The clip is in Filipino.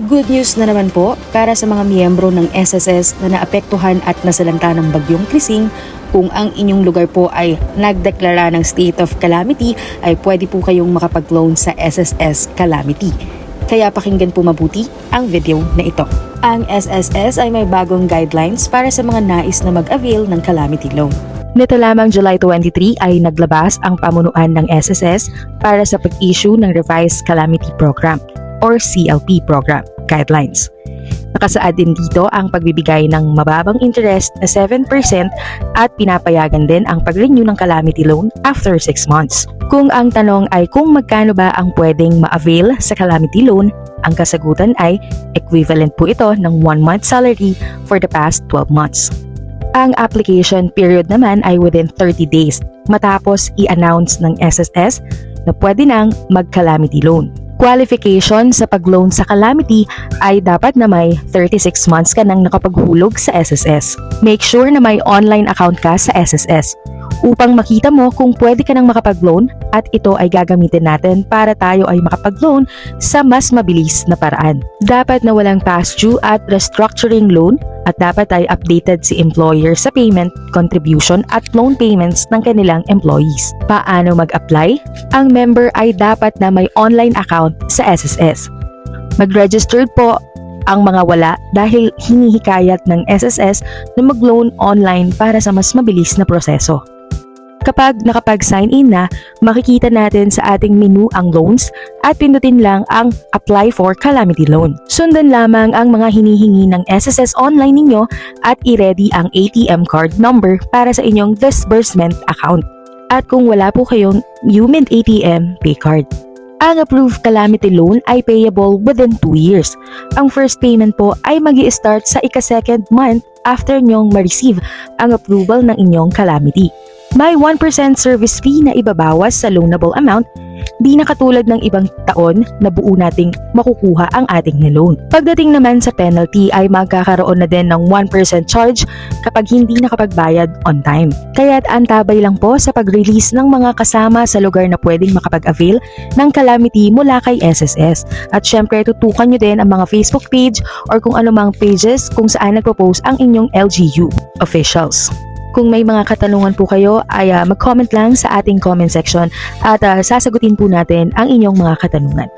Good news na naman po para sa mga miyembro ng SSS na naapektuhan at nasalanta ng bagyong Krising. Kung ang inyong lugar po ay nagdeklara ng state of calamity, ay pwede po kayong makapag-loan sa SSS Calamity. Kaya pakinggan po mabuti ang video na ito. Ang SSS ay may bagong guidelines para sa mga nais na mag-avail ng calamity loan. Nito lamang July 23 ay naglabas ang pamunuan ng SSS para sa pag-issue ng Revised Calamity Program or CLP Program Guidelines. Nakasaad din dito ang pagbibigay ng mababang interest na 7% at pinapayagan din ang pag-renew ng calamity loan after 6 months. Kung ang tanong ay kung magkano ba ang pwedeng ma-avail sa calamity loan, ang kasagutan ay equivalent po ito ng 1 month salary for the past 12 months. Ang application period naman ay within 30 days matapos i-announce ng SSS na pwede nang mag-calamity loan. Qualification sa pag-loan sa calamity ay dapat na may 36 months ka nang nakapaghulog sa SSS. Make sure na may online account ka sa SSS upang makita mo kung pwede ka nang makapag-loan at ito ay gagamitin natin para tayo ay makapag-loan sa mas mabilis na paraan. Dapat na walang past due at restructuring loan at dapat ay updated si employer sa payment, contribution at loan payments ng kanilang employees. Paano mag-apply? Ang member ay dapat na may online account sa SSS. Mag-registered po ang mga wala dahil hinihikayat ng SSS na mag-loan online para sa mas mabilis na proseso. Kapag nakapag-sign in na, makikita natin sa ating menu ang loans at pindutin lang ang apply for calamity loan. Sundan lamang ang mga hinihingi ng SSS online ninyo at i-ready ang ATM card number para sa inyong disbursement account. At kung wala po kayong UMID ATM pay card. Ang approved calamity loan ay payable within 2 years. Ang first payment po ay magi-start sa ika-second month after nyong ma-receive ang approval ng inyong calamity. May 1% service fee na ibabawas sa loanable amount, di na katulad ng ibang taon na buo nating makukuha ang ating na-loan. Pagdating naman sa penalty ay magkakaroon na din ng 1% charge kapag hindi nakapagbayad on time. Kaya't antabay lang po sa pag-release ng mga kasama sa lugar na pwedeng makapag-avail ng calamity mula kay SSS. At syempre tutukan nyo din ang mga Facebook page or kung anumang pages kung saan nagpo-post ang inyong LGU officials. Kung may mga katanungan po kayo ay mag-comment lang sa ating comment section at sasagutin po natin ang inyong mga katanungan.